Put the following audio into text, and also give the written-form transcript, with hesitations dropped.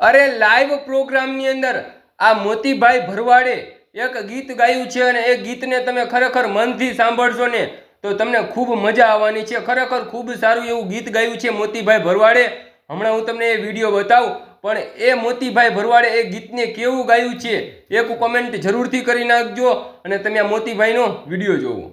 અરે લાઈવ પ્રોગ્રામની અંદર આ મોતીભાઈ ભરવાડે એક ગીત ગાયું છે અને એ ગીતને તમે ખરેખર મનથી સાંભળશો ને તો તમને ખૂબ મજા આવવાની છે. ખરેખર ખૂબ સારું એવું ગીત ગાયું છે મોતીભાઈ ભરવાડે. હમણાં હું તમને એ વિડીયો બતાવું, પણ એ મોતીભાઈ ભરવાડે એ ગીતને કેવું ગાયું છે એક કોમેન્ટ જરૂરથી કરી નાખજો અને તમે આ મોતીભાઈનો વિડીયો જોવો.